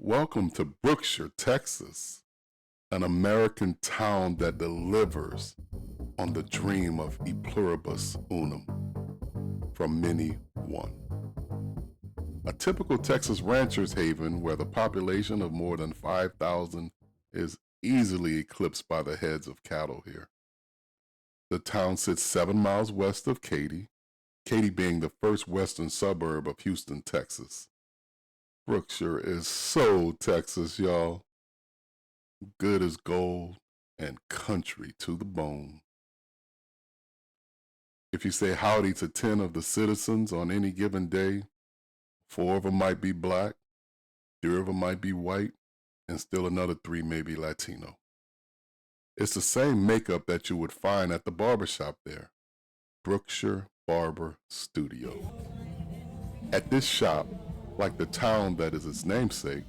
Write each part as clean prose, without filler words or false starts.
Welcome to Brookshire, Texas, an American town that delivers on the dream of e pluribus unum, from many one. A typical Texas rancher's haven where the population of more than 5,000 is easily eclipsed by the heads of cattle here. The town sits 7 miles west of Katy, Katy being the first western suburb of Houston, Texas. Brookshire is so Texas, y'all. Good as gold and country to the bone. If you say howdy to 10 of the citizens on any given day, 4 of them might be black, 3 of them might be white, and still another 3 may be Latino. It's the same makeup that you would find at the barbershop there, Brookshire Barber Studio. At this shop, like the town that is its namesake,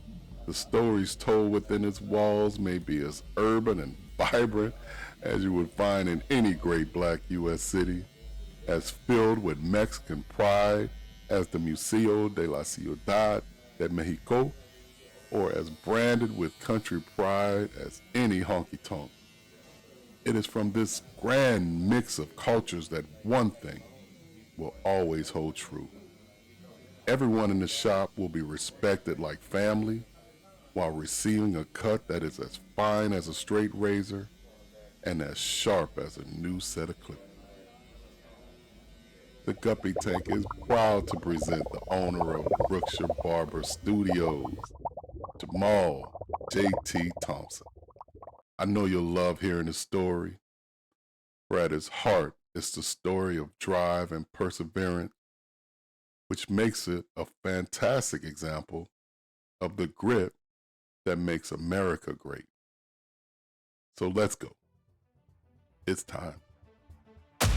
the stories told within its walls may be as urban and vibrant as you would find in any great black U.S. city, as filled with Mexican pride as the Museo de la Ciudad de Mexico, or as branded with country pride as any honky-tonk. It is from this grand mix of cultures that one thing will always hold true. Everyone in the shop will be respected like family while receiving a cut that is as fine as a straight razor and as sharp as a new set of clippers. The Guppy Tank is proud to present the owner of Brookshire Barber Studios, Jermol J.T. Thompson. I know you'll love hearing his story, for at his heart it's the story of drive and perseverance, which makes it a fantastic example of the grit that makes America great. So let's go. It's time. All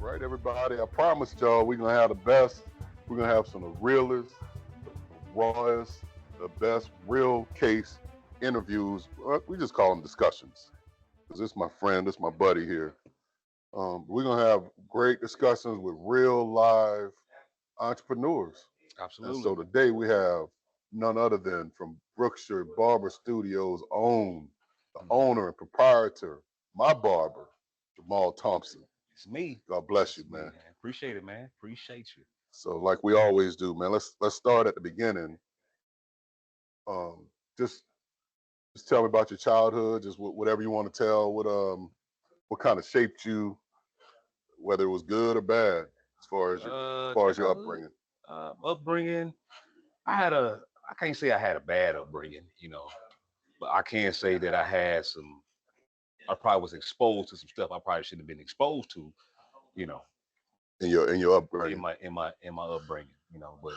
right, everybody, I promised y'all we're going to have the best. We're going to have some of the realest, the rawest, the best real case interviews. We just call them discussions, because this is my friend, this is my buddy here. We're going to have great discussions with real live entrepreneurs. Absolutely. And so today we have none other than from Brookshire Barber Studios the owner and proprietor, my barber, Jermol Thompson. It's me. God bless you, It's me, man. Appreciate it, man. Appreciate you. So like we always do, man, let's start at the beginning. Just tell me about your childhood, just whatever you want to tell, what kind of shaped you, whether it was good or bad, as far as your upbringing. Upbringing, I can't say I had a bad upbringing, but I can say that I probably was exposed to some stuff I probably shouldn't have been exposed to, you know, In your upbringing. in my upbringing, but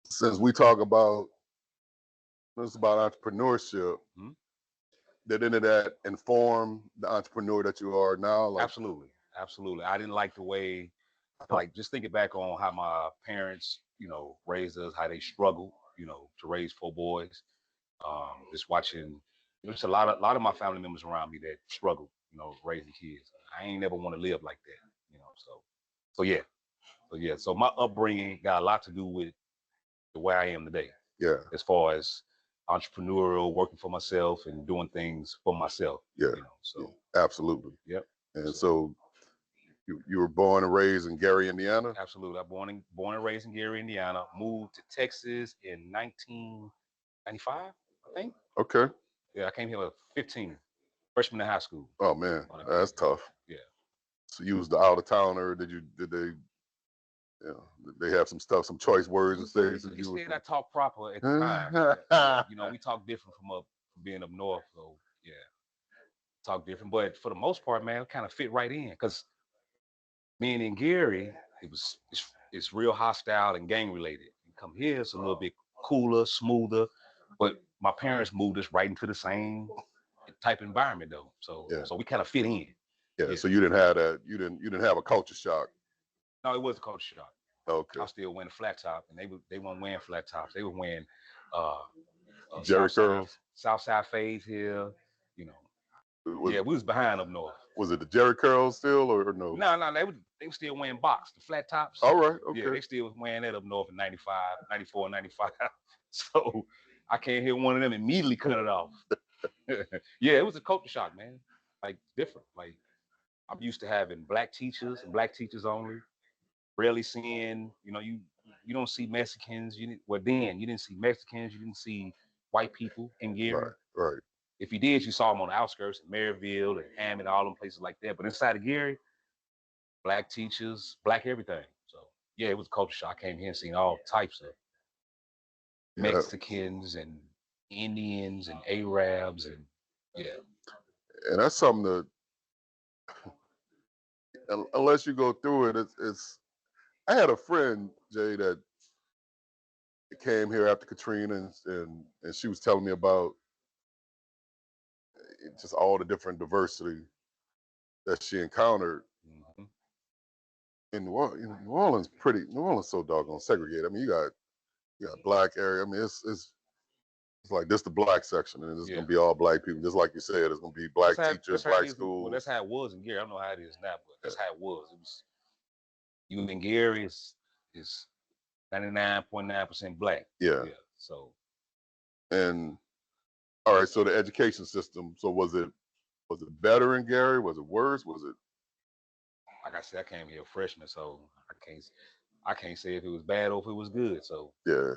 Since we talk about entrepreneurship, Mhm. did any of that inform the entrepreneur that you are now? Like, Absolutely. I didn't like the way, like, just thinking back on how my parents, raised us, how they struggled, to raise 4 boys. Just watching, there's a lot of my family members around me that struggle, raising kids. I ain't never want to live like that, so my upbringing got a lot to do with the way I am today, yeah, as far as entrepreneurial, working for myself and doing things for myself. yeah, So absolutely. yep. And so you were born and raised in Gary, Indiana? Absolutely. I'm born and raised in Gary, Indiana. Moved to Texas in 1995, I think. Okay. Yeah, I came here at 15, freshman in high school. Oh man, that's tough. Yeah. So you was the out of towner. Did they have some stuff, some choice words and things? He said I talk proper at the time. We talk different from being up north. So yeah, talk different. But for the most part, man, it kind of fit right in, because being in Gary, it's real hostile and gang related. You come here, it's a little bit cooler, smoother. But my parents moved us right into the same type environment though. So Yeah. so we kind of fit in. Yeah. So you didn't have that. You didn't have a culture shock. No, it was a culture shock. Okay. I still wearing a flat top, and they weren't wearing flat tops. They were wearing Jerry curls, Southside fades here. We was behind up north. Was it the Jerry curls still or no? No, they were still wearing box, the flat tops. All right, okay. Yeah, they still was wearing that up north in 95, 94, 95. So I came here, one of them immediately cut it off. Yeah, it was a culture shock, man. Like different. Like I'm used to having black teachers and black teachers only. Rarely seeing, you don't see Mexicans. Well, then you didn't see Mexicans. You didn't see white people in Gary. Right. If you did, you saw them on the outskirts in Maryville and Hammond, all them places like that. But inside of Gary, black teachers, black everything. So yeah, it was a culture shock. I came here and seen all types of Mexicans and Indians and Arabs and yeah. And that's something that, unless you go through it, it's. I had a friend, Jay, that came here after Katrina, and she was telling me about just all the different diversity that she encountered. Mm-hmm. In New Orleans, New Orleans so doggone segregated. I mean, you got black area. I mean, it's like this the black section, and it's gonna be all black people. Just like you said, it's gonna be black teachers, black schools. Well, that's how it was in Gary. I don't know how it is now, but that's how it was. It was you in Gary is 99.9% black. Yeah. So. And all right, so the education system. So was it better in Gary? Was it worse? Was it? Like I said, I came here a freshman, so I can't say if it was bad or if it was good. So yeah.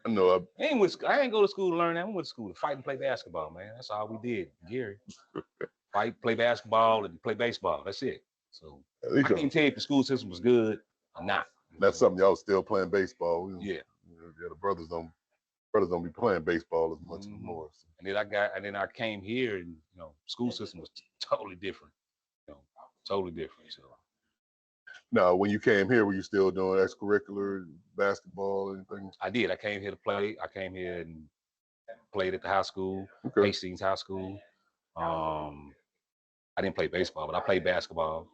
I know. I ain't go to school to learn that. I went to school to fight and play basketball, man. That's all we did, Gary. Fight, play basketball, and play baseball. That's it. So I can't tell you if the school system was good or not. That's something y'all was still playing baseball. Yeah. The brothers don't be playing baseball as much anymore. So. And then I came here, and school system was totally different. Totally different. So. Now, when you came here, were you still doing extracurricular basketball or anything? I did. I came here to play. I came here and played at the high school, Hastings High School. I didn't play baseball, but I played basketball.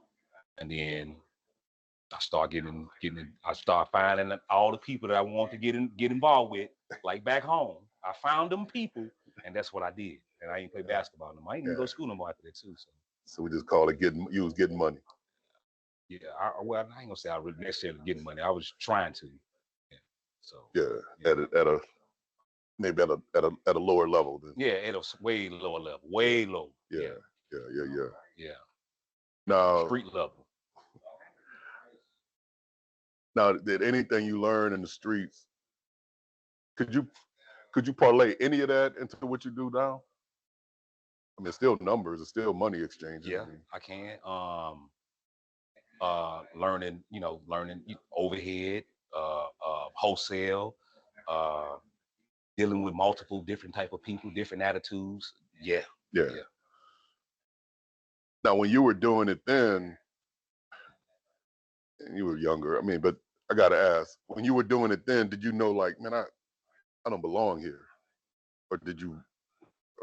And then I started I started finding all the people that I wanted to get involved with, like back home. I found them people, and that's what I did. And I didn't play basketball no more. I didn't even go to school no more after that too. So we just call it you was getting money. Yeah, I ain't gonna say I was necessarily getting money. I was trying to. Yeah. So. Yeah. Maybe at a lower level then. Yeah, at a way lower level. Way low. Yeah. Now street level. Now, did anything you learn in the streets, could you parlay any of that into what you do now? I mean, it's still numbers, it's still money exchange. Yeah, I can. Learning overhead, wholesale, dealing with multiple different type of people, different attitudes. Yeah. Now, when you were doing it then, and you were younger, I mean, but I gotta ask, when you were doing it then, did you know, like, man, I don't belong here, or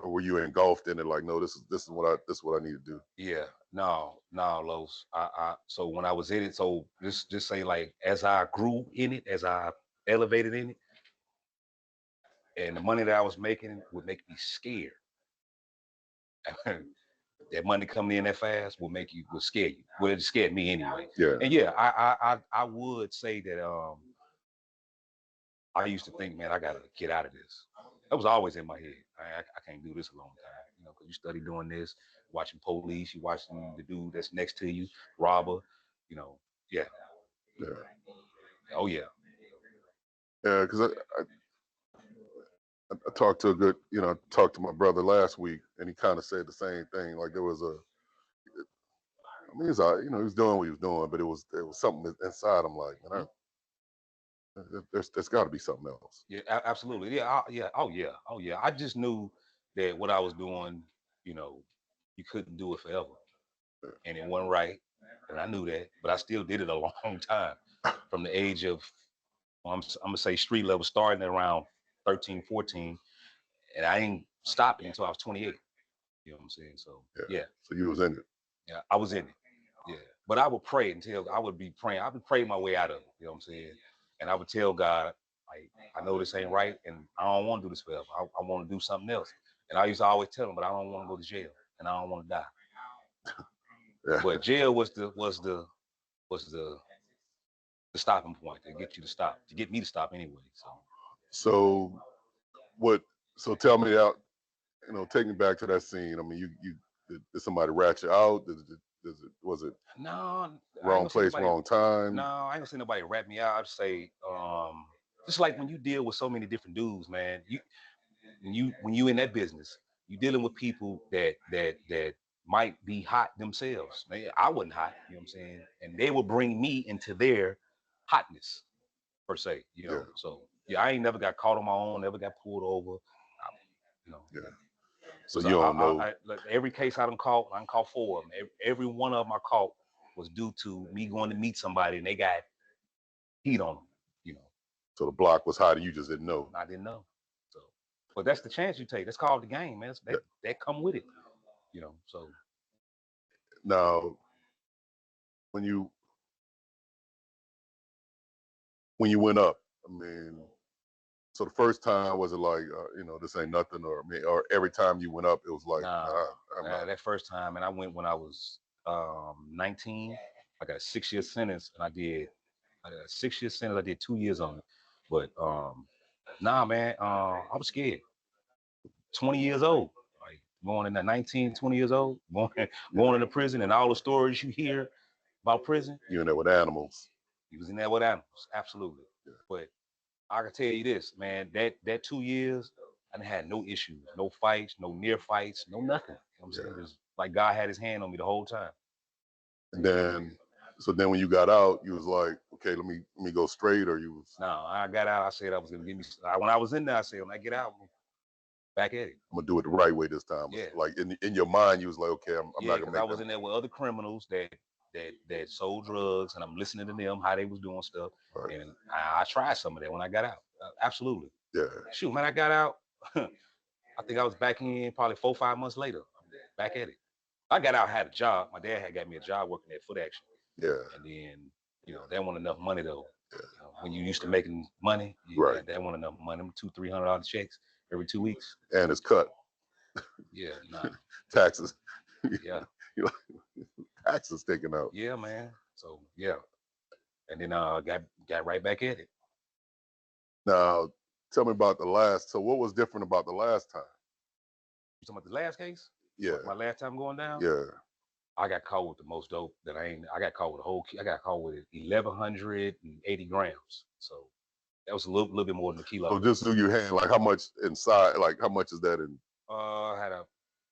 were you engulfed in it, like, no, this is what I need to do? Yeah, no, Los. So when I was in it, so just say, like, as I grew in it, as I elevated in it, and the money that I was making would make me scared. That money coming in that fast would scare you. Well, it scared me anyway. Yeah. And yeah, I would say that I used to think, man, I gotta get out of this. That was always in my head. I can't do this a long time, because you study doing this, watching police, you watching the dude that's next to you, robber, yeah. Oh yeah. Yeah, because I talked to talked to my brother last week, and he kind of said the same thing. Like there was he was doing what he was doing, but it was something inside him. Like, man, there's got to be something else. Yeah, absolutely. Yeah, oh yeah. I just knew that what I was doing, you couldn't do it forever, and it wasn't right, and I knew that, but I still did it a long time, from the age of, I'm gonna say street level, starting at around 13, 14, and I ain't stopping until I was 28. You know what I'm saying? So yeah. So you was in it. Yeah, I was in it. Yeah, but I would pray until I would be praying. I would pray my way out of it. You know what I'm saying? And I would tell God, like, I know this ain't right, and I don't want to do this forever. I want to do something else. And I used to always tell him, but I don't want to go to jail, and I don't want to die. But jail was the the stopping point to get you to stop, to get me to stop anyway. So what? So tell me out. You know, take me back to that scene. I mean, did somebody rat you out? Was it No, wrong place, wrong time? No, I ain't gonna say nobody rat me out. I'd say, just like when you deal with so many different dudes, man. When you in that business, you dealing with people that might be hot themselves. I wasn't hot, you know what I'm saying, and they will bring me into their hotness per se, you know. Yeah. So yeah, I ain't never got caught on my own, never got pulled over, you know. Yeah. So So you don't know. like every case I done caught 4 of them. Every one of them I caught was due to me going to meet somebody and they got heat on them, you know. So the block was hot and you just didn't know. I didn't know. So, but that's the chance you take. That's called the game, man. That come with it, you know. So now, when you went up, I mean, so the first time was it like, you know, this ain't nothing, or every time you went up, it was like, nah, that first time, and I went when I was 19. I got a 6-year sentence, and I got a 6-year sentence. I did 2 years on it, but nah, man, I was scared. 20 years old, like going in at 19, 20 years old, going into prison, and all the stories you hear about prison. You in there with animals. He was in there with animals, absolutely. Yeah. But I can tell you this, man, that 2 years, I didn't had no issues, no fights, no near fights, no nothing. You know what I'm saying? Just like God had his hand on me the whole time. And then, so then when you got out, you was like, okay, let me go straight, or you was? No, I got out. I said I was gonna give me. When I was in there, I said when I get out, I'm back at it. I'm gonna do it the right way this time. Yeah. Like in your mind, you was like, okay, I'm not gonna make I was in there with other criminals that sold drugs, and I'm listening to them how they was doing stuff, right. And I tried some of that when I got out. Absolutely. Yeah. Shoot, man, I got out. I think I was back in probably 4 or 5 months later. Back at it. I got out, had a job. My dad had got me a job working at Foot Action. Yeah. And then, you know, that wasn't enough money though. Yeah. You know, when you used to making money, right. That wasn't enough money. $200-$300 checks every 2 weeks. And it's cut. Yeah, nah. Taxes. Yeah. Taxes taken out. Yeah, man. So yeah. And then got right back at it. Now, tell me about the last. So what was different about the last time? You talking about the last case? Yeah. My last time going down? Yeah. I got caught with the most dope that I got caught with I got caught with 1,180 grams. So that was a little bit more than a kilo. So just do your hand, like how much inside, like how much is that in? I had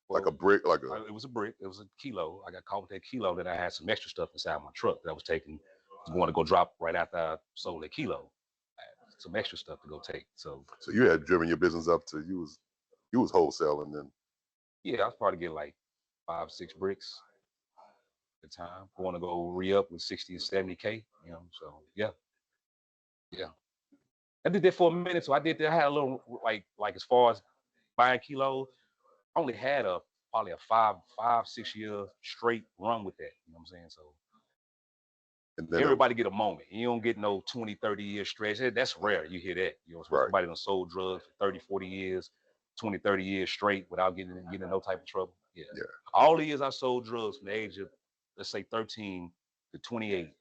like a brick, it was a brick. It was a kilo. I got caught with that kilo. That I had some extra stuff inside my truck that I was going to go drop right after I sold that kilo. I had some extra stuff to go take. So you had driven your business up to you was wholesaling then. Yeah, I was probably getting like 5, 6 bricks at the time. Going to go re-up with 60 and 70K, you know. So yeah. I did that for a minute. So I did that. I had a little like as far as buying kilos, I only had probably a 5, 6 year straight run with that. You know what I'm saying? So and then everybody get a moment. You don't get no 20, 30 year stretch. That's rare. You hear that. You know, right. Somebody done sold drugs for 30, 40 years, 20, 30 years straight without getting in no type of trouble. Yeah. All the years I sold drugs from the age of, let's say 13 to 28,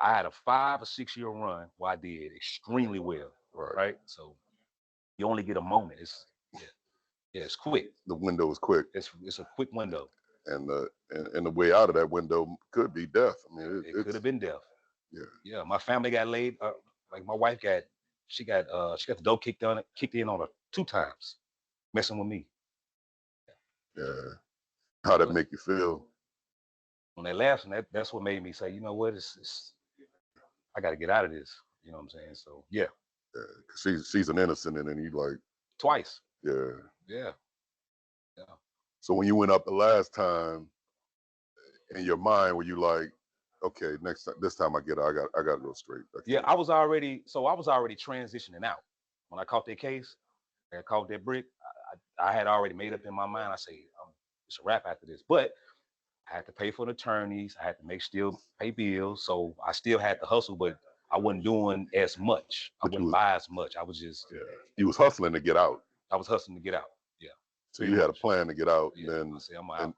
I had a 5 or 6 year run where I did extremely well. Right. So you only get a moment. It's quick. The window is quick. It's a quick window. And the way out of that window could be death. I mean, it could have been death. Yeah. Yeah. My family got laid. Like my wife got the dough kicked in on her 2 times, messing with me. Yeah. How'd that make you feel? When they left, and that's what made me say, you know what, I got to get out of this. You know what I'm saying? So yeah. Yeah. 'Cause she's an innocent, and then you like twice. Yeah. Yeah. So when you went up the last time, in your mind, were you like, okay, this time I get out, I got to go straight? Yeah, I was already transitioning out when I caught that case. I caught that brick. I had already made up in my mind. I say it's a wrap after this, but I had to pay for the attorneys. I had to still pay bills, so I still had to hustle, but I wasn't doing as much. I wouldn't buy as much. I was just you was hustling to get out. I was hustling to get out. Yeah. So you had a plan to get out, and then I say I'm out, man.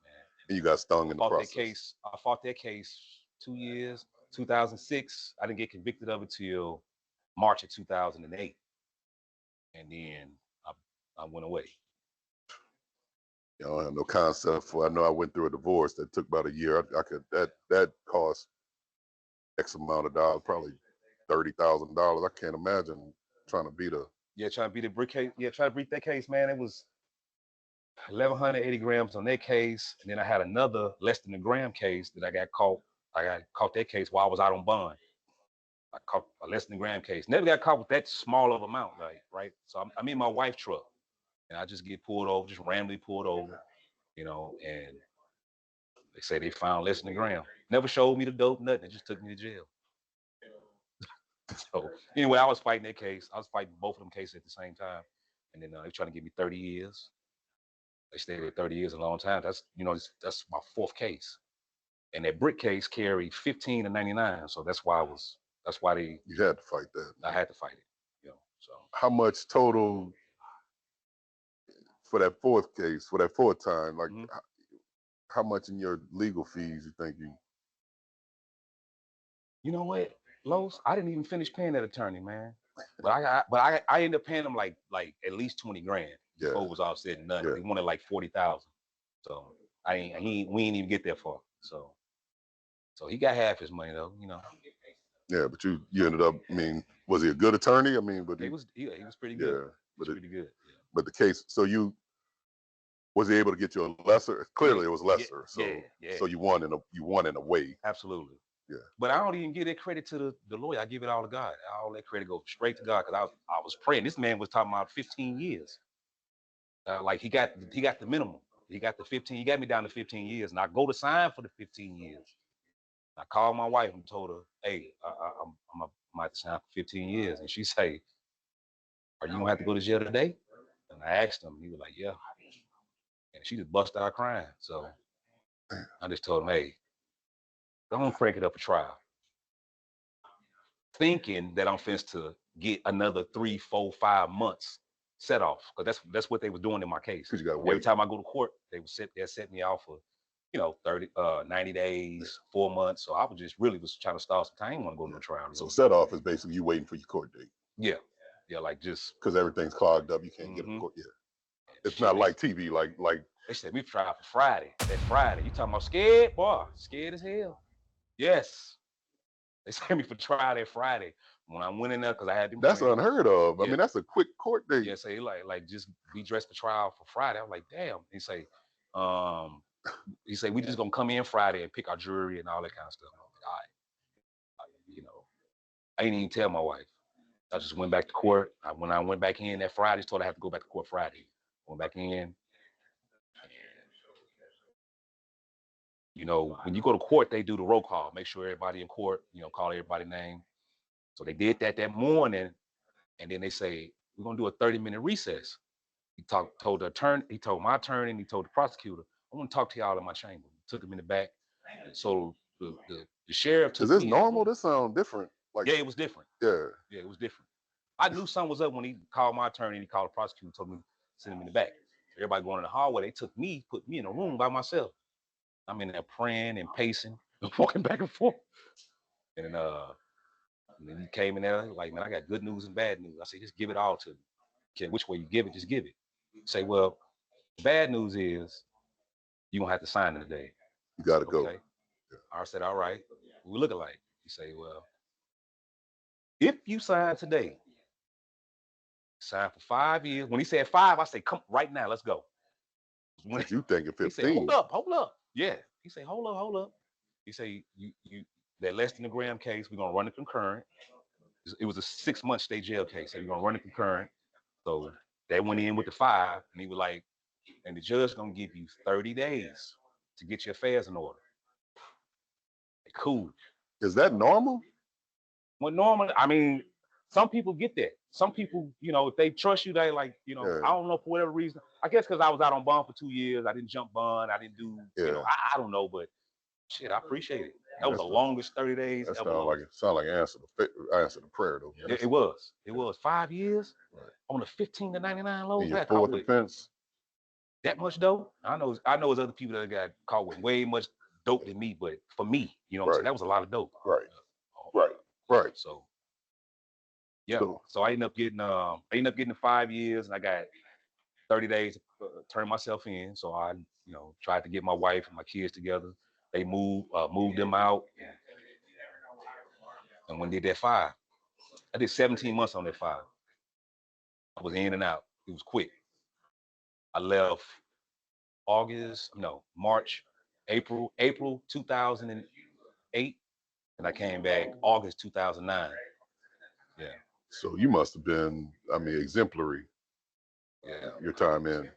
And you got stung in the process. I fought that case 2 years, 2006. I didn't get convicted of it till March of 2008, and then I went away. I don't have no concept for. I know I went through a divorce that took about a year. I could that cost X amount of dollars, probably $30,000. I can't imagine trying to beat a. Yeah, trying to beat a brick case. Yeah, trying to beat that case, man. It was 1,180 grams on that case, and then I had another less than a gram case that I got caught. I got caught that case while I was out on bond. I caught a less than a gram case. Never got caught with that small of amount, right? So I'm in my wife's truck, and I just get pulled over, just randomly pulled over, and they say they found less than a gram. Never showed me the dope, nothing. They just took me to jail. So anyway, I was fighting that case. I was fighting both of them cases at the same time, and then they were trying to give me 30 years. They stayed at 30 years a long time. That's my fourth case, and that brick case carried 15 to 99. So that's why You had to fight that. I had to fight it. So how much total for that fourth case, for that fourth time? Like, how much in your legal fees you think you? You know what, Los? I didn't even finish paying that attorney, man. But I ended up paying him like at least 20 grand. Yeah. Before it was all said and done. Yeah. He wanted like 40,000. So we ain't even get that far. So he got half his money though, Yeah, but you ended up. I mean, was he a good attorney? I mean, but he was pretty good. Yeah, but pretty good. Yeah. But the case. So was he able to get you a lesser? Clearly, it was lesser. Yeah. So you won in a way. Absolutely. Yeah. But I don't even give that credit to the lawyer. I give it all to God. All that credit goes straight to God because I was praying. This man was talking about 15 years. Like he got the minimum. He got the 15. He got me down to 15 years, and I go to sign for the 15 years. I called my wife and told her, "Hey, I'm about to sign for 15 years," and she say, "Are you gonna have to go to jail today?" And I asked him. He was like, "Yeah," and she just busted out crying. So I just told him, "Hey, don't crank it up a trial," thinking that I'm finna to get another 3, 4, 5 months set off, because that's what they was doing in my case. Because you got to wait. Every time I go to court, they set me off for 90 days, 4 months. So I was just really trying to stall some time. I didn't want to go to no trial. So set off is basically you waiting for your court date. Yeah, like just because everything's clogged up, you can't get a court. Yeah, it's not like TV. Like they said, we tried for Friday. That Friday, you talking about scared, boy? Scared as hell. Yes, they sent me for trial that Friday. When I went in there, because I had them. That's unheard of. I mean, that's a quick court date. Yeah, say like just be dressed for trial for Friday. I'm like, damn. He say, we just gonna come in Friday and pick our jury and all that kind of stuff. I'm like, all right. I didn't even tell my wife. I just went back to court. When I went back in that Friday, told I had to go back to court Friday. Went back in. When you go to court, they do the roll call. Make sure everybody in court, call everybody's name. So they did that morning, and then they say, we're gonna do a 30-minute recess. He told the attorney, he told my attorney, and he told the prosecutor, I want to talk to y'all in my chamber. Took him in the back. So the sheriff took me. Is this normal? This sounds different. Like, yeah, it was different. Yeah, it was different. I knew something was up when he called my attorney and he called the prosecutor, told me to send him in the back. Everybody going in the hallway, they put me in a room by myself. I'm in there praying and pacing, walking back and forth. And then he came in there like, man, I got good news and bad news. I said, just give it all to me. Okay, which way you give it, just give it. Say, well, the bad news is you're going to have to sign it today. You got to go. Yeah. I said, all right. We look alike. He say, well, if you sign today, sign for 5 years. When he said 5, I say, come right now, let's go. When you thinking 15? He said, hold up. Yeah. He said, hold up. He said, you that less than a gram case, we're gonna run the concurrent. It was a 6-month state jail case, so we're gonna run the concurrent. So they went in with the 5, and he was like, and the judge gonna give you 30 days to get your affairs in order. Like, cool. Is that normal? Well, normally, I mean, some people get that. Some people, if they trust you, they like, I don't know, for whatever reason. I guess because I was out on bond for 2 years. I didn't jump bond. I didn't do, I don't know, but shit, I appreciate it. That was the longest 30 days ever. Sound like an answer to prayer, though. It was. 5 years on a 15 to 99 load. Your fourth offense. That much dope. I know there's other people that got caught with way much dope than me, but for me, what I'm saying, that was a lot of dope. Right. Right. So yeah. So I ended up getting 5 years, and I got 30 days to turn myself in. So I, tried to get my wife and my kids together. They moved them out, and when did that 5? I did 17 months on that 5. I was in and out. It was quick. I left April 2008, and I came back August 2009. Yeah. So you must have been, exemplary. Yeah. Your time in.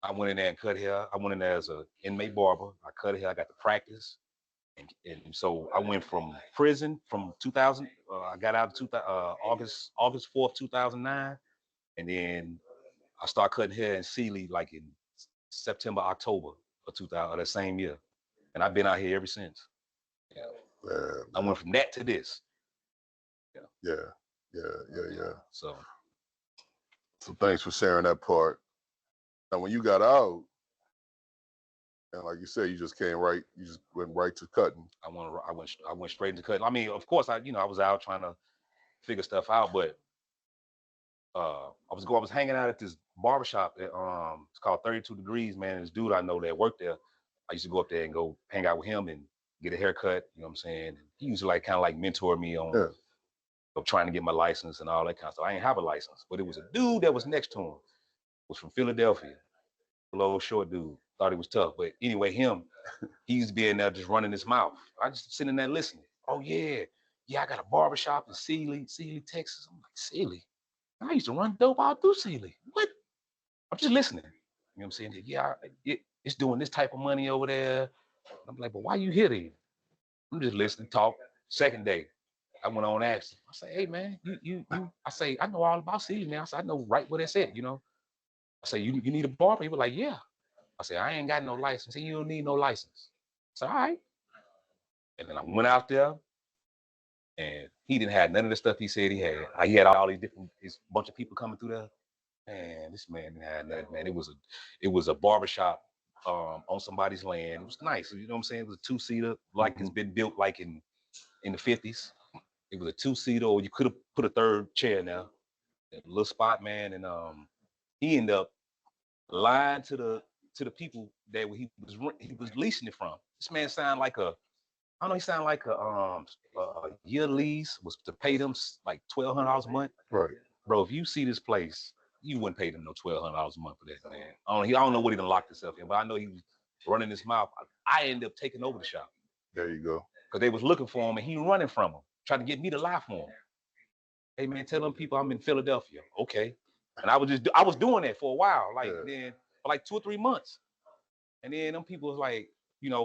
I went in there and cut hair. I went in there as an inmate barber. I cut hair. I got to practice. And so I went from prison from 2000. I got out of August 4th, 2009. And then I started cutting hair in Sealy like in September, October of 2000, that same year. And I've been out here ever since. Yeah. Man. I went from that to this. Yeah. So thanks for sharing that part. Now, when you got out, and like you said, you just went right to cutting. I went straight into cutting. I mean, of course, I was out trying to figure stuff out, but I was hanging out at this barbershop at it's called 32 Degrees, man. This dude I know that worked there, I used to go up there and go hang out with him and get a haircut, you know what I'm saying? And he used to kind of mentor me on trying to get my license and all that kind of stuff. I ain't have a license, but it was a dude that was next to him, was from Philadelphia. A little short dude, thought he was tough. But anyway, he used to be in there just running his mouth. I just sitting there listening. Oh yeah, I got a barbershop in Sealy, Texas. I'm like, Sealy? I used to run dope all through Sealy. What? I'm just listening. You know what I'm saying? Yeah, it's doing this type of money over there. I'm like, but why you here then? I'm just listening, talk. Second day, I went on and asked him. I say, hey man, you I say, I know all about Sealy now. I say, I know right where that's at, I say, you need a barber? He was like, yeah. I said, I ain't got no license. He, you don't need no license. I said, all right. And then I went out there, and he didn't have none of the stuff he said he had. He had all these different, this bunch of people coming through there. Man, this man didn't have nothing, man. It was a barbershop on somebody's land. It was nice. You know what I'm saying? It was a 2-seater, like it's been built like in the 50s. It was a 2-seater, or you could have put a third chair in there. A little spot, man. And he ended up lying to the people that he was leasing it from. This man sounded like he sounded like a year lease was to pay them like $1,200 a month. Right. Bro, if you see this place, you wouldn't pay them no $1,200 a month for that, man. I don't know what he done locked himself in, but I know he was running his mouth. I ended up taking over the shop. There you go. Because they was looking for him, and he running from them, trying to get me to lie for him. Hey man, tell them people I'm in Philadelphia. Okay. And I was doing that for a while, then for like 2 or 3 months. And then them people was like,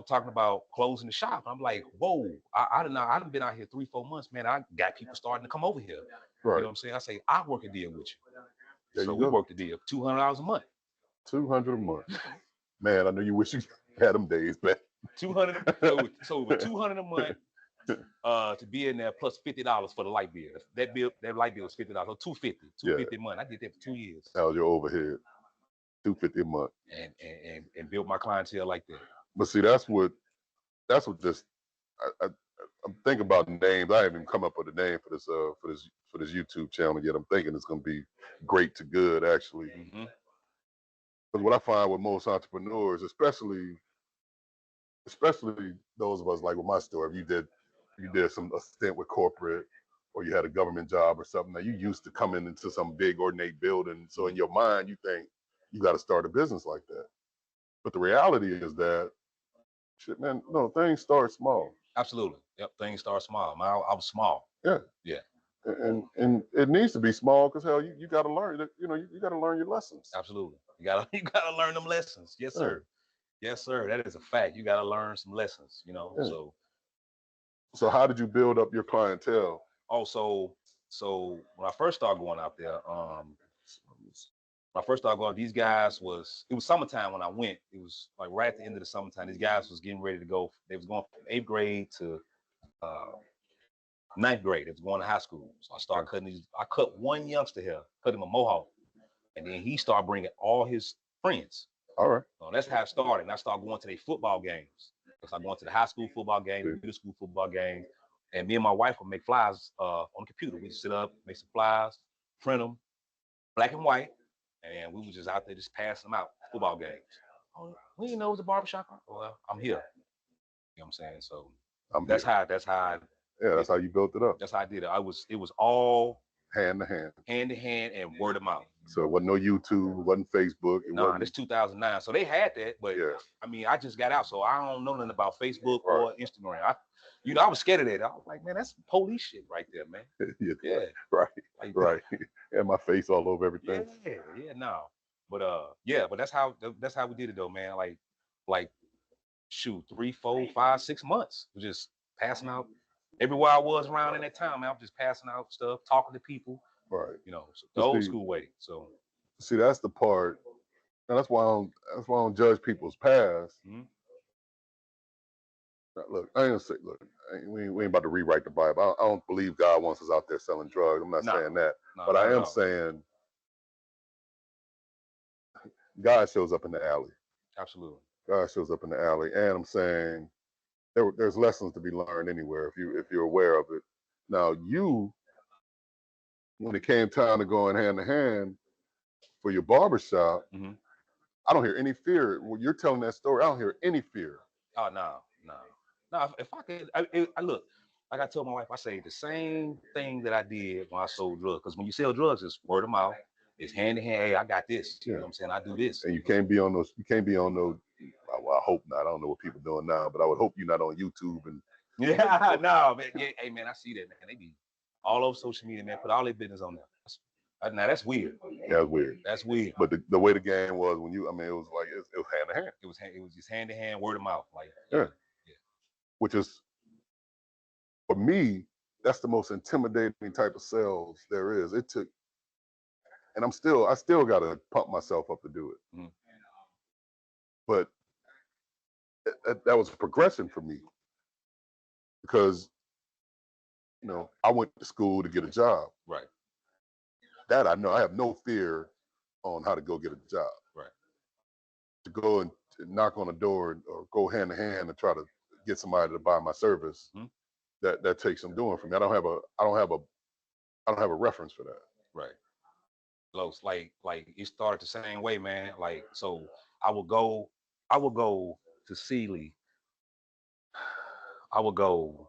talking about closing the shop. I'm like, whoa, I done been out here 3-4 months, man. I got people starting to come over here. Right. You know what I'm saying? I say, I work a deal with you. So we worked the deal, $200 a month. $200 a month. Man, I know you wish you had them days, man. 200. So it was $200 a month to be in there plus $50 for the light bill. That light bill was $50. So $250 a month. I did that for 2 years. That was your overhead. $250 a month. And built my clientele like that. But see, that's what this. I'm thinking about names. I haven't even come up with a name for this YouTube channel yet. I'm thinking it's going to be great to good, actually. Mm-hmm. But what I find with most entrepreneurs, especially those of us like with my story, if you did a stint with corporate, or you had a government job or something, that you used to coming into some big ornate building. So in your mind, you think you got to start a business like that. But the reality is that, shit, man, no, things start small. Absolutely. Yep, things start small. I was small. Yeah. Yeah. And it needs to be small because hell, you got to learn. You got to learn your lessons. Absolutely. You gotta learn them lessons. Yes, sir. Yes, sir. That is a fact. You gotta learn some lessons. Yeah. So how did you build up your clientele? Oh, so when I first started going out there, these guys it was summertime when I went. It was like right at the end of the summertime. These guys was getting ready to go. They was going from 8th grade to 9th grade. They was going to high school. So I started cutting these. I cut one youngster here, cut him a mohawk. And then he started bringing all his friends. All right. So that's how it started. And I started going to their football games. I started going to the high school football games, the middle school football games. And me and my wife would make flyers on the computer. We just sit up, make some flyers, print them, black and white, and we was just out there just passing them out, football games. Oh, we didn't know it was a barbershop. Well, I'm here. You know what I'm saying? So that's how yeah, that's how you built it up. That's how I did it. It was all hand to hand, and word of mouth. So it wasn't no YouTube, it wasn't Facebook. Nah, this 2009. So they had that, but yeah. I mean, I just got out, so I don't know nothing about Facebook or Instagram. I was scared of that. I was like, man, that's police shit right there, man. Yeah. Right. Like, right. And my face all over everything. Yeah, no. But but that's how we did it though, man. Like shoot, 3, 4, 5, 6 months. We're just passing out everywhere I was around in that town, man. I'm just passing out stuff, talking to people. Right. You know, so the old school way. So see, that's the part. And that's why I don't judge people's past. Mm-hmm. Look, I ain't gonna say, we ain't about to rewrite the Bible. I don't believe God wants us out there selling drugs. I'm not saying that. But I am saying God shows up in the alley. Absolutely. God shows up in the alley. And I'm saying there's lessons to be learned anywhere if you're aware of it. Now when it came time to going hand to hand for your barbershop, mm-hmm. I don't hear any fear. When you're telling that story, I don't hear any fear. Oh, no. If I could, I look, like I told my wife, I say the same thing that I did when I sold drugs. Because when you sell drugs, it's word of mouth. It's hand in hand. Hey, I got this. You know what I'm saying? I do this. And you can't be on those. Well, I hope not. I don't know what people are doing now, but I would hope you're not on YouTube and. Yeah, no, man. Yeah, hey, man, I see that, man. They be all over social media, man. Put all their business on there. Now that's weird. Yeah, that's weird. That's weird. But the way the game was when it was like it was hand to hand. It was just hand to hand, word of mouth, like yeah. Which is, for me, that's the most intimidating type of sales there is. It took, and I still got to pump myself up to do it. Mm-hmm. But that was a progression for me because, I went to school to get a job. Right. That I know. I have no fear on how to go get a job. Right. To go and knock on a door or go hand to hand and try to get somebody to buy my service, mm-hmm. that takes some doing for me. I don't have a reference for that. Right. Close. Like it started the same way, man. Like, so I would go to Sealy. I would go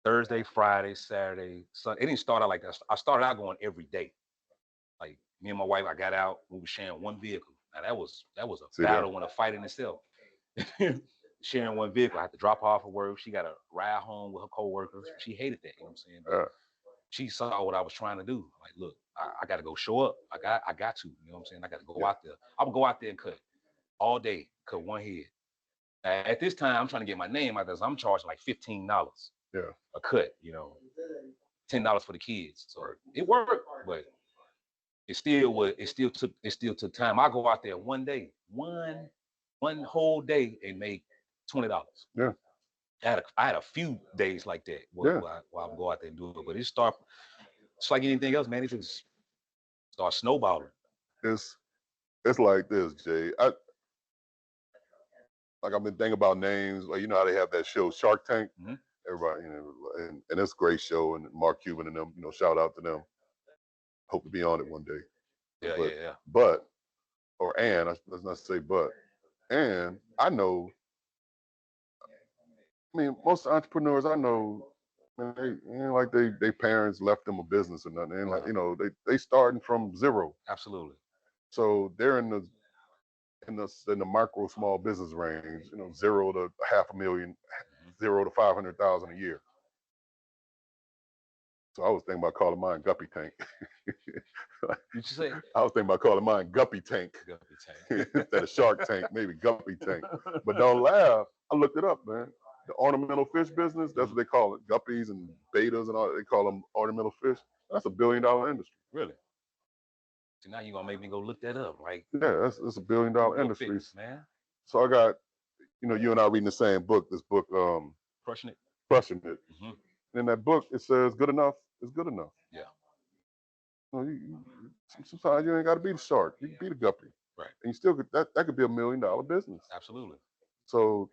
Thursday, Friday, Saturday, Sunday. It didn't start out like that. I started out going every day. Like me and my wife, I got out, we were sharing one vehicle. Now that was a battle and a fight in itself. Sharing one vehicle. I had to drop her off at work. She got to ride home with her coworkers. She hated that, you know what I'm saying? But she saw what I was trying to do. Like, look, I got to go show up. I got to, you know what I'm saying? I got to go out there. I would go out there and cut all day, cut one head. At this time, I'm trying to get my name out there. So I'm charging like $15 a cut, $10 for the kids. So it worked, but it still took time. I go out there one day, one whole day and make $20. Yeah. I had a few days like that while I go out there and do it, but it's like anything else, man. It just start snowballing. It's like this, Jay. I've been thinking about names. Like, how they have that show Shark Tank. Mm-hmm. Everybody, and it's a great show. And Mark Cuban and them, shout out to them. Hope to be on it one day. Yeah. But, or and let's not say but, and I know. I mean, most entrepreneurs I know, man, they ain't like they parents left them a business or nothing. They ain't like, they starting from zero. Absolutely. So they're in the micro small business range, 0 to $500,000, mm-hmm. 0 to 500,000 a year. So I was thinking about calling mine Guppy Tank. Did you say? I was thinking about calling mine Guppy Tank. Guppy Tank. Instead of Shark Tank, maybe Guppy Tank. But don't laugh. I looked it up, man. The ornamental fish business, that's what they call it. Guppies and betas and all that. They call them ornamental fish. That's $1 billion industry. Really? So now you're going to make me go look that up, right? Yeah, that's $1 billion industry. Fitness, man. So I got, you and I reading the same book, this book, Crushing It. Mm-hmm. In that book, it says good enough is good enough. Yeah. Sometimes you ain't got to be the shark. You can be the guppy. Right. And you still could, that could be $1 million business. Absolutely. So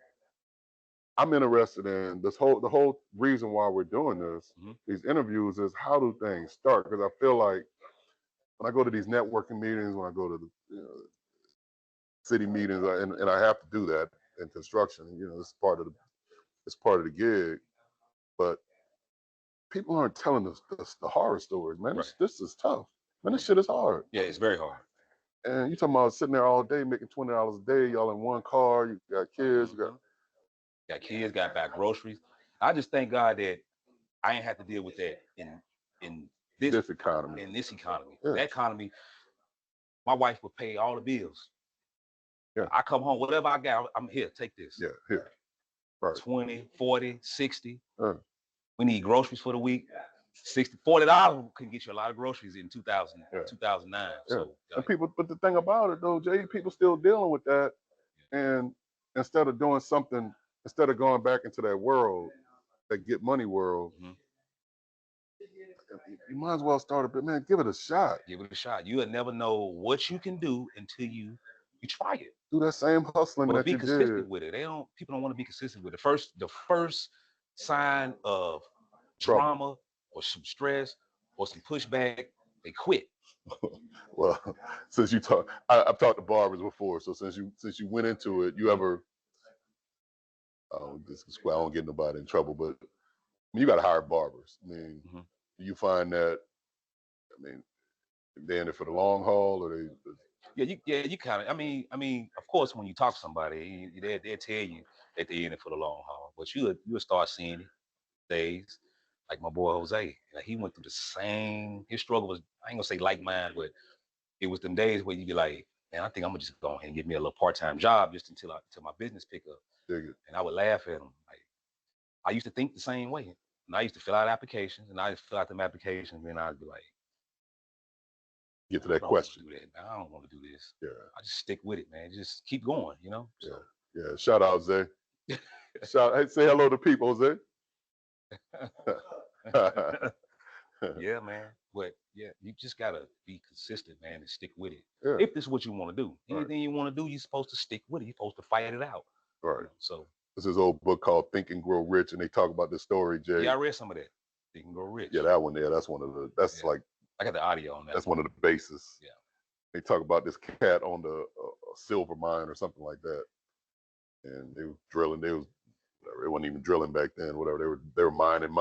I'm interested in the whole reason why we're doing this, these interviews, is how do things start? Because I feel like when I go to these networking meetings, when I go to the city meetings, and I have to do that in construction. It's part of the gig, but people aren't telling us the horror stories, man. Right. This is tough, man. This shit is hard. Yeah, it's very hard. And you talking about sitting there all day making $20 a day, y'all in one car, you got kids, you got kids, got back groceries. I just thank God that I ain't have to deal with that in this economy. In this economy. Yeah. That economy, my wife would pay all the bills. Yeah. I come home, whatever I got, I'm here, take this. Yeah, here. Right. 20, 40, 60. We need groceries for the week. $60, $40 can get you a lot of groceries in 2009. So and people, but the thing about it though, Jay, people still dealing with that. And instead of doing something, instead of going back into that world, that get money world, you might as well start a bit, man. Give it a shot. Give it a shot. You'll never know what you can do until you try it. Do that same hustling that you did. Be consistent with it. People don't want to be consistent with it. The first sign of trauma or some stress or some pushback, they quit. Well, since you talk, I've talked to barbers before. So since you went into it, you ever? This is why I don't get nobody in trouble, but you got to hire barbers. I mean, do you find that? I mean, they in it for the long haul, or they? You kind of. I mean, of course, when you talk to somebody, they'll tell you that they're in it for the long haul. But you'll start seeing it days, like my boy Jose. He went through the same. His struggle was, I ain't gonna say like mine, but it was them days where you be like, man, I think I'm gonna just go ahead and get me a little part-time job just until my business pick up. And I would laugh at him. Like, I used to think the same way. And I used to fill out applications, and I'd fill out them applications, and I'd be like, get to that question. I don't want to do this. Yeah. I just stick with it, man. Just keep going, So. Yeah. Shout out, Jose. Hey, say hello to people, Jose. Yeah, man. But yeah, you just gotta be consistent, man, and stick with it. Yeah. If this is what you want to do, anything you want to do, you're supposed to stick with it. You're supposed to fight it out. Right. So there's this old book called Think and Grow Rich, and they talk about this story, Jay. Yeah, I read some of that. Think and Grow Rich. Yeah, that one there. That's one of the. That's like. I got the audio on that. That's one of the bases. Yeah. They talk about this cat on the silver mine or something like that, and they were drilling. They wasn't even drilling back then. Whatever they were mining.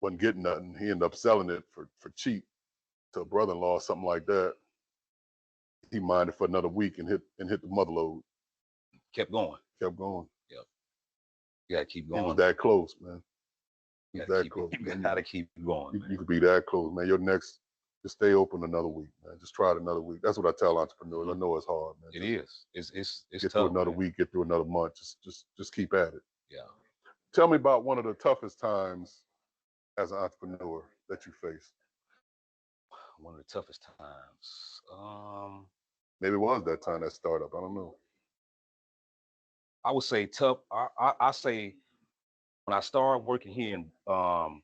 Wasn't getting nothing. He ended up selling it for cheap to a brother-in-law, something like that. He mined it for another week and hit the mother lode. Kept going. Yep. You gotta keep going. He was that close, man. You gotta keep going. You could be that close, man. Your next, just stay open another week, man. Just try it another week. That's what I tell entrepreneurs. I know it's hard, man. It is. It's get tough, through another week, get through another month. Just keep at it. Yeah. Tell me about one of the toughest times as an entrepreneur that you faced. One of the toughest times. Maybe it was that time, that startup. I don't know. I would say tough. I say when I started working here in when I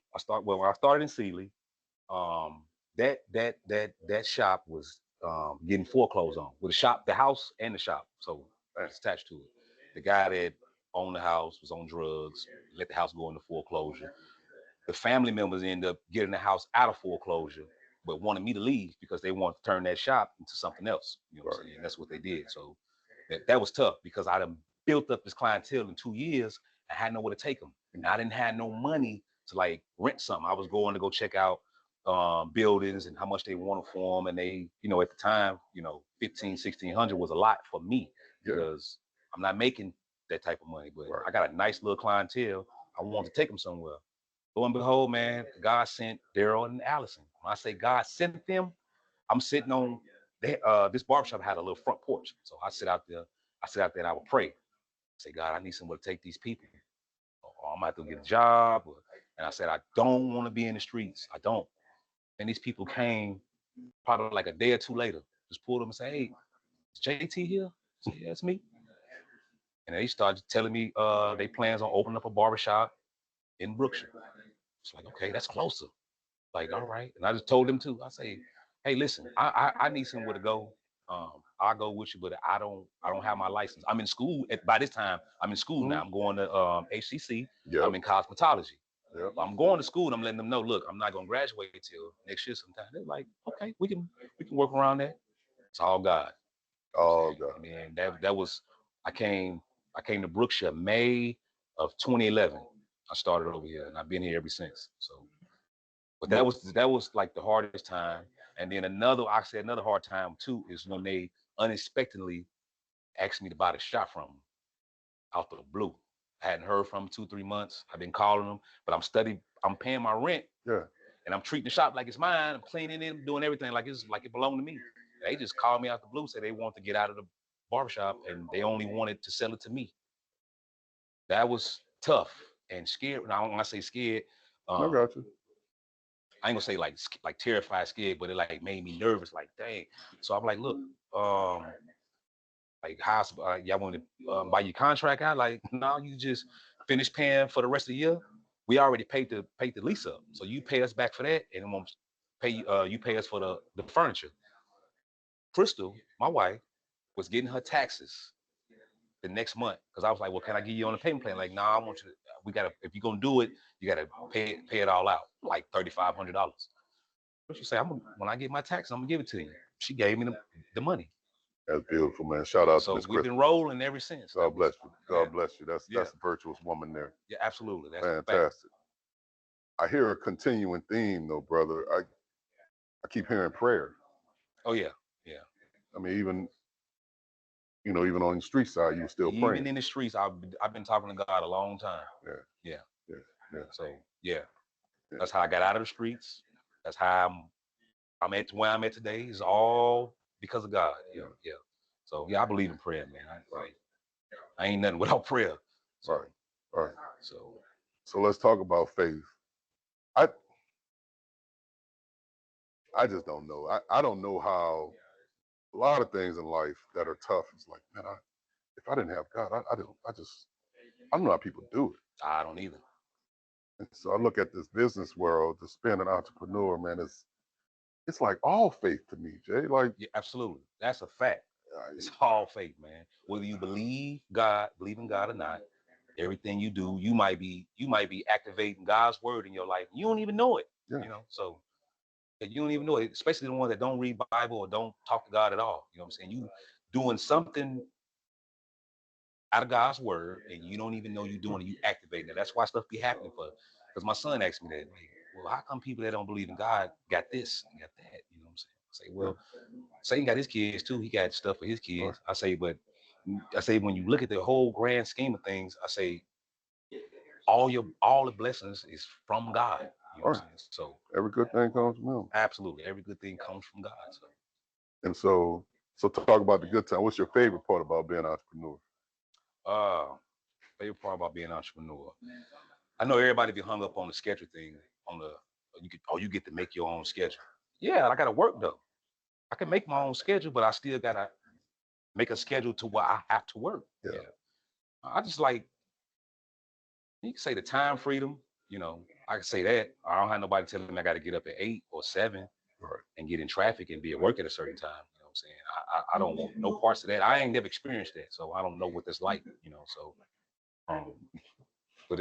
started in Sealy, that shop was getting foreclosed on with the house and the shop. So it's attached to it. The guy that owned the house was on drugs, let the house go into foreclosure. The family members ended up getting the house out of foreclosure, but wanted me to leave because they wanted to turn that shop into something else. You know what I'm saying? And that's what they did. So that was tough because I done built up this clientele in 2 years. I had nowhere to take them. And I didn't have no money to like rent something. I was going to go check out buildings and how much they wanted for them. And they, at the time, $1,500-$1,600 was a lot for me because I'm not making that type of money, but I got a nice little clientele. I wanted to take them somewhere. Lo and behold, man, God sent Daryl and Allison. When I say God sent them, I'm sitting on this barbershop had a little front porch. So I sit out there and I would pray. Say, God, I need somewhere to take these people. Or I'm going to have to get a job. And I said, I don't want to be in the streets. I don't. And these people came probably like a day or two later. Just pulled them and say, hey, is JT here? I said, yeah, it's me. And they started telling me they plans on opening up a barbershop in Brookshire. It's like, okay, that's closer. Like, all right. And I just told them too. I say, hey, listen, I need somewhere to go. I'll go with you, but I don't have my license. I'm in school by this time. I'm in school now. I'm going to HCC. Yep. I'm in cosmetology. Yep. I'm going to school and I'm letting them know, look, I'm not gonna graduate till next year sometime. They're like, okay, we can work around that. It's all God. Oh God. And then that was I came to Brookshire May of 2011. I started over here and I've been here ever since. So but that was like the hardest time. And then another hard time too is when they unexpectedly asked me to buy the shop from them out the blue. I hadn't heard from them 2-3 months. I've been calling them, but I'm paying my rent. Yeah. And I'm treating the shop like it's mine. I'm cleaning it, doing everything like it belonged to me. They just called me out the blue, said they want to get out of the barbershop and they only wanted to sell it to me. That was tough and scared. Now when I say scared, I got you. I ain't gonna say like terrified, scared, but it like made me nervous. Like dang. So I'm like, look, like how y'all want to buy your contract out? Like no, you just finish paying for the rest of the year. We already paid the lease up, so you pay us back for that, and then we'll pay you pay us for the furniture. Crystal, my wife, was getting her taxes the next month because I was like, well, can I give you on a payment plan? Like, no, I want you to. We gotta if you're gonna do it, you gotta pay it all out, like $3,500. She said, when I get my taxes, I'm gonna give it to you. She gave me the money. That's beautiful, man. Shout out to So Miss we've Crystal. been rolling ever since. God bless you. God bless you. That's a virtuous woman there. Yeah, absolutely. That's fantastic. I hear a continuing theme though, brother. I keep hearing prayer. Oh yeah. I mean, even on the street side, you still praying. Even in the streets, I've been talking to God a long time. Yeah. So that's how I got out of the streets. That's how I'm at where I'm at today. Is all because of God. Yeah. So I believe in prayer, man. I ain't nothing without prayer. So, right. So let's talk about faith. I just don't know. I don't know how a lot of things in life that are tough. It's like, man, if I didn't have God, I don't know how people do it. I don't either. And so I look at this business world, just being an entrepreneur, man, it's like all faith to me, Jay. Like, yeah, absolutely. That's a fact. It's all faith, man. Whether you believe in God or not, everything you do, you might be activating God's word in your life. You don't even know it. So you don't even know it, especially the ones that don't read Bible or don't talk to God at all. You know what I'm saying? You doing something out of God's word and you don't even know you're doing it, you activating it. That's why stuff be happening because my son asked me that, like, well, how come people that don't believe in God got this and got that? You know what I'm saying? I say, well, Satan got his kids too. He got stuff for his kids. I say, when you look at the whole grand scheme of things, I say, all the blessings is from God. You know what I'm saying? So every good thing comes from him. Absolutely. Every good thing comes from God. And so talk about the good time. What's your favorite part about being an entrepreneur? Favorite part about being an entrepreneur. I know everybody be hung up on the schedule thing, you get to make your own schedule. Yeah, I gotta work though. I can make my own schedule, but I still gotta make a schedule to where I have to work. Yeah. I just like, you can say the time freedom, I can say that. I don't have nobody telling me I gotta get up at 8 or 7 and get in traffic and be at work at a certain time. You know what I'm saying? I don't want no parts of that. I ain't never experienced that, so I don't know what that's like, so but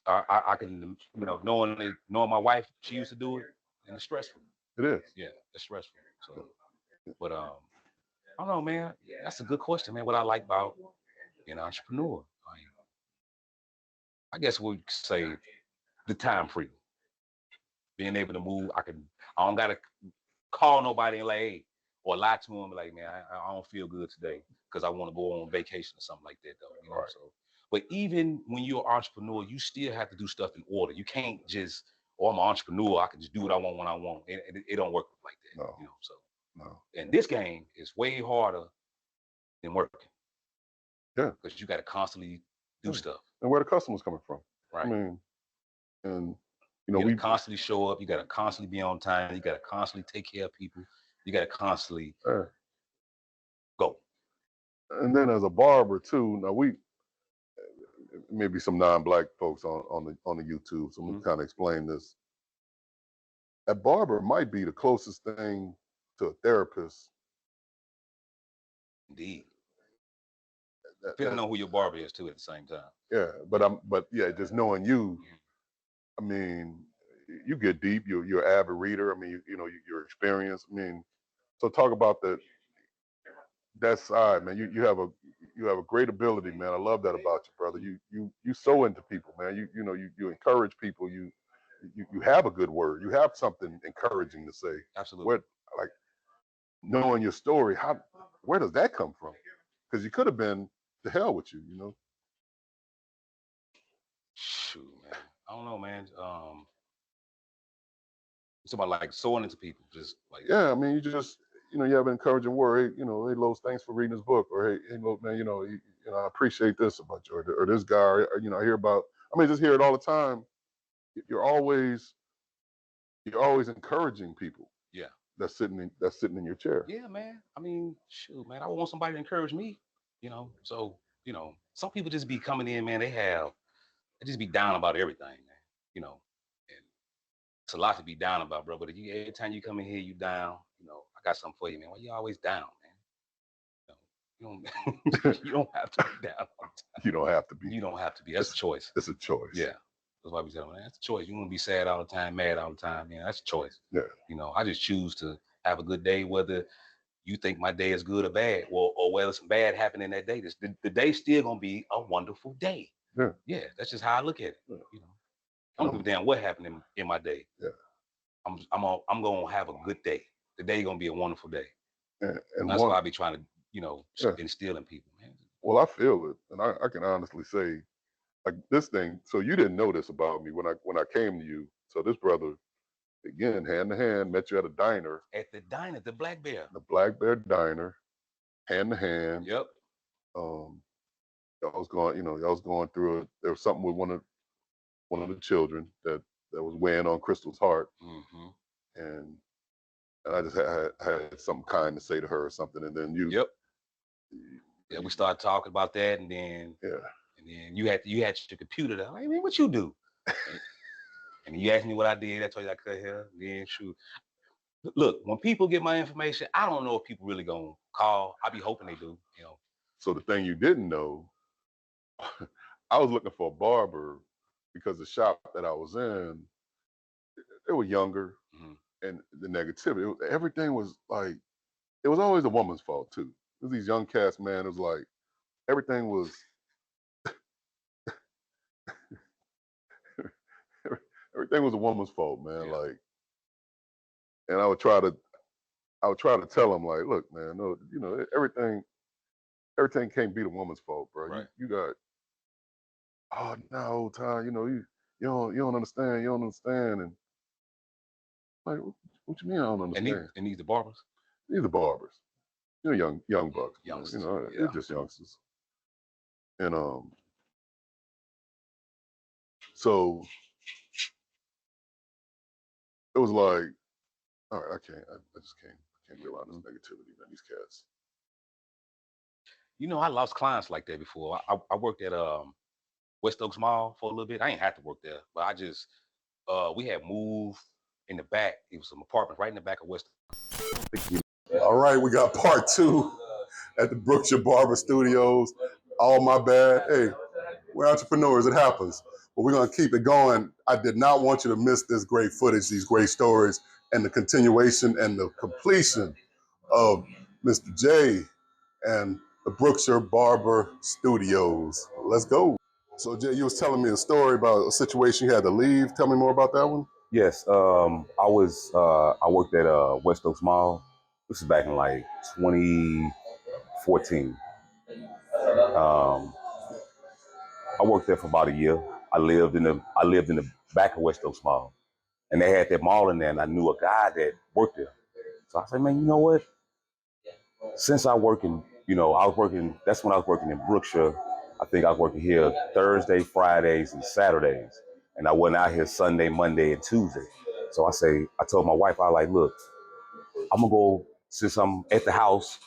I can, knowing my wife, she used to do it, and it's stressful. It is. Yeah, it's stressful. So, but I don't know, man. That's a good question, man. What I like about being an entrepreneur, I guess we could say the time freedom, being able to move. I don't gotta call nobody and like, hey, or lie to them like, man, I don't feel good today because I want to go on vacation or something like that, though. So, but even when you're an entrepreneur, you still have to do stuff in order. You can't just, I'm an entrepreneur, I can just do what I want when I want. It don't work like that. No. So, and this game is way harder than working. Yeah. Because you got to constantly do stuff. And where the customers coming from. Right. I mean, and we constantly show up. You got to constantly be on time. You got to constantly take care of people. You got to constantly go. And then as a barber too, now maybe some non-black folks on the YouTube, so let me kind of explain this. A barber might be the closest thing to a therapist Indeed. Depending on who your barber is too at the same time. Yeah, but just knowing you, I mean, you get deep. You're an avid reader. I mean, your experience. I mean, so talk about that side, man. You have a great ability, man. I love that about you, brother. You so into people, man. You encourage people. You have a good word. You have something encouraging to say. Absolutely. Like knowing your story, where does that come from? Because you could have been to hell with you, Shoot, man. I don't know, man. It's about like sewing into people, just like. Yeah, I mean, you have an encouraging word. Hey, hey, Los, thanks for reading this book, or hey, Los, man, I appreciate this about you, or this guy, or, I hear about. I mean, just hear it all the time. You're always encouraging people. Yeah. That's sitting in your chair. Yeah, man. I mean, shoot, man. I would want somebody to encourage me. So some people just be coming in, man. They just be down about everything, man. And it's a lot to be down about, bro. But every time you come in here, you down. I got something for you, man. Why you always down, man? You don't have to be down all the time. You don't have to be. You don't have to be. That's a choice. It's a choice. Yeah. That's why we say, man, that's a choice. You want to be sad all the time, mad all the time. That's a choice. Yeah. I just choose to have a good day, whether you think my day is good or bad, or whether some bad happened in that day. The day's still gonna be a wonderful day. Yeah. Yeah. That's just how I look at it. Yeah. I don't give a damn what happened in my day. Yeah. I'm gonna have a good day. The day gonna be a wonderful day. And that's why I be trying to instill in people, man. Well, I feel it, and I can honestly say, like this thing. So you didn't know this about me when I came to you. So this brother, again, hand to hand, met you at a diner. At the diner, the Black Bear. The Black Bear Diner, hand to hand. Yep. I was going through it. There was something with one of the children that was weighing on Crystal's heart, and I just had something kind to say to her or something, and then you. Yep. Yeah, we started talking about that, and then you had your computer there. I mean, what you do? And you asked me what I did. I told you I cut hair. Then shoot. Look, when people get my information, I don't know if people really gonna call. I be hoping they do. So the thing you didn't know, I was looking for a barber because the shop that I was in, they were younger, and the negativity. Everything was like, it was always a woman's fault too. It was these young cats, man. It was like everything was. Everything was a woman's fault, man. Yeah. Like, and I would try to tell them, like, look, man, no, everything can't be the woman's fault, bro. Right. You got, oh no, Ty, you don't understand, you don't understand, and like, what you mean I don't understand? And these the barbers? These are barbers. Young bucks. Youngsters. They're just youngsters. And so it was like, all right, I just can't be around this negativity, man. These cats. I lost clients like that before. I worked at West Oaks Mall for a little bit. I ain't had to work there, but I just we had moved in the back. It was some apartments right in the back of West Oaks. All right, we got part 2 at the Brookshire Barber Studios. All my bad. Hey, we're entrepreneurs. It happens. But we're going to keep it going. I did not want you to miss this great footage, these great stories, and the continuation and the completion of Mr. J and the Brookshire Barber Studios. Let's go. So, Jay, you was telling me a story about a situation you had to leave. Tell me more about that one. Yes, I worked at West Oaks Mall. This is back in like 2014. I worked there for about a year. I lived in the back of West Oaks Mall, and they had that mall in there, and I knew a guy that worked there. So I said, man, you know what? Since I was working. That's when I was working in Brookshire. I think I was working here Thursday, Fridays, and Saturdays, and I went out here Sunday, Monday, and Tuesday. So I told my wife, I like, look, I'm gonna go, since I'm at the house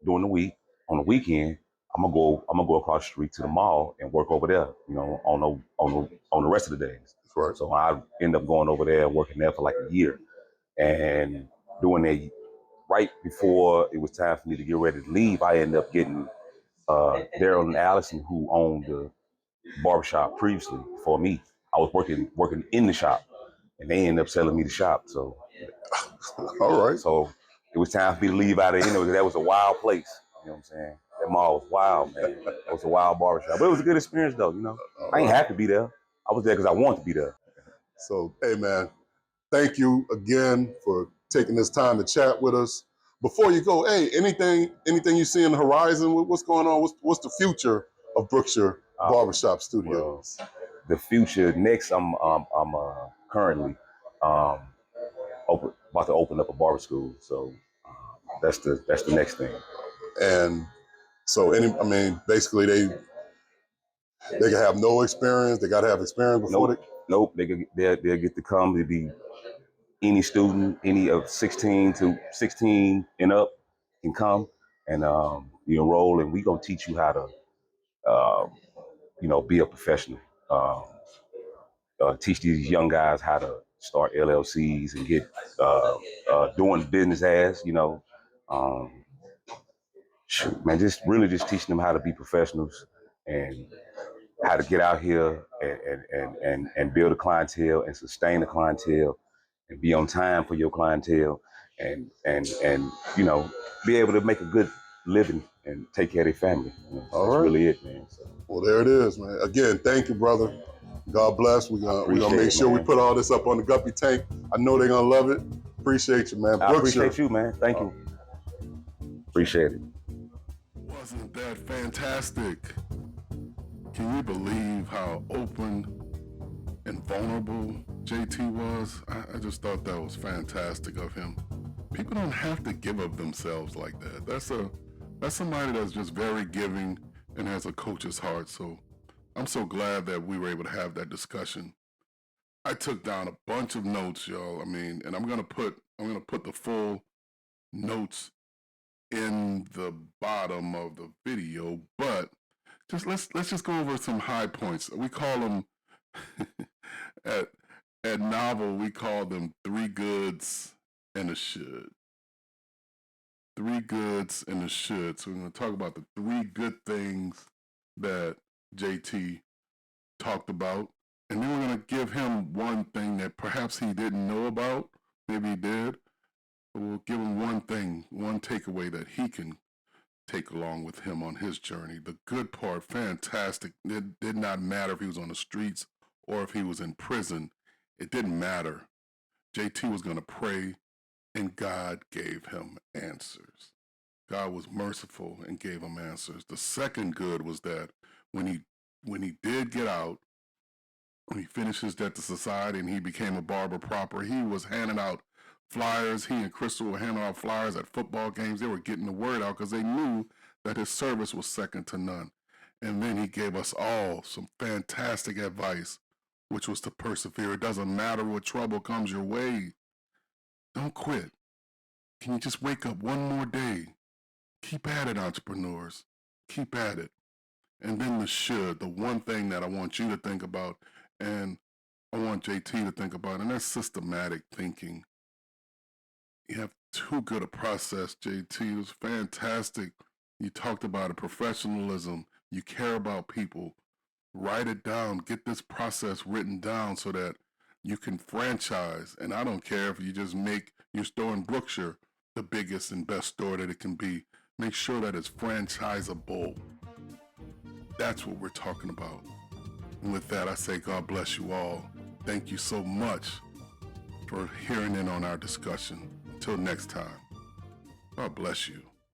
during the week, on the weekend, I'm gonna go across the street to the mall and work over there, on the rest of the days. That's right. So I end up going over there, working there for like a year, and doing that right before it was time for me to get ready to leave, I ended up getting Daryl and Allison, who owned the barbershop previously for me. I was working in the shop, and they ended up selling me the shop. So, All right. So it was time for me to leave out of there. That was a wild place. You know what I'm saying? That mall was wild, man. It was a wild barbershop, but it was a good experience, though. I ain't have to be there. I was there because I wanted to be there. So, hey, man, thank you again for taking this time to chat with us. Before you go, hey, anything you see in the horizon? What's going on? What's the future of Brookshire Barbershop Studios? Well, the future next, I'm currently about to open up a barber school. So that's the next thing. And so, basically, they can have no experience. They got to have experience before Nope. They'll get to come to be any student, any of 16 and up can come and you enroll, and we gonna teach you how to be a professional. Teach these young guys how to start LLCs and get doing business as shoot, man, just really just teaching them how to be professionals and how to get out here and build a clientele and sustain the clientele and be on time for your clientele and be able to make a good living and take care of their family. That's really it, man. So. Well, there it is, man. Again, thank you, brother. God bless. We're gonna make sure we put all this up on the Guppy Tank. I know they're gonna love it. Appreciate you, man. I appreciate you, man. Thank you. Appreciate it. Wasn't that fantastic? Can you believe how open and vulnerable JT was? I just thought that was fantastic of him. People don't have to give up themselves like that. That's somebody that's just very giving and has a coach's heart. So I'm so glad that we were able to have that discussion. I took down a bunch of notes, y'all. And I'm gonna put the full notes in the bottom of the video, but let's just go over some high points. We call them at Knovl, we call them 3 goods and a should. 3 goods and a should. So we're going to talk about the 3 good things that JT talked about, and then we're going to give him one thing that perhaps he didn't know about. Maybe he did. But we'll give him one thing, one takeaway that he can take along with him on his journey. The good part, fantastic. It did not matter if he was on the streets or if he was in prison. It didn't matter. JT was going to pray, and God gave him answers. God was merciful and gave him answers. The second good was that when he did get out, when he finished his debt to society and he became a barber proper, he was handing out flyers. He and Crystal were handing out flyers at football games. They were getting the word out because they knew that his service was second to none. And then he gave us all some fantastic advice, which was to persevere. It doesn't matter what trouble comes your way. Don't quit. Can you just wake up one more day? Keep at it, entrepreneurs. Keep at it. And then the one thing that I want you to think about, and I want JT to think about, and that's systematic thinking. You have too good a process, JT. It was fantastic. You talked about it, professionalism. You care about people. Write it down. Get this process written down so that you can franchise. And I don't care if you just make your store in Brookshire the biggest and best store that it can be. Make sure that it's franchisable. That's what we're talking about. And with that, I say God bless you all. Thank you so much for hearing in on our discussion. Until next time, God bless you.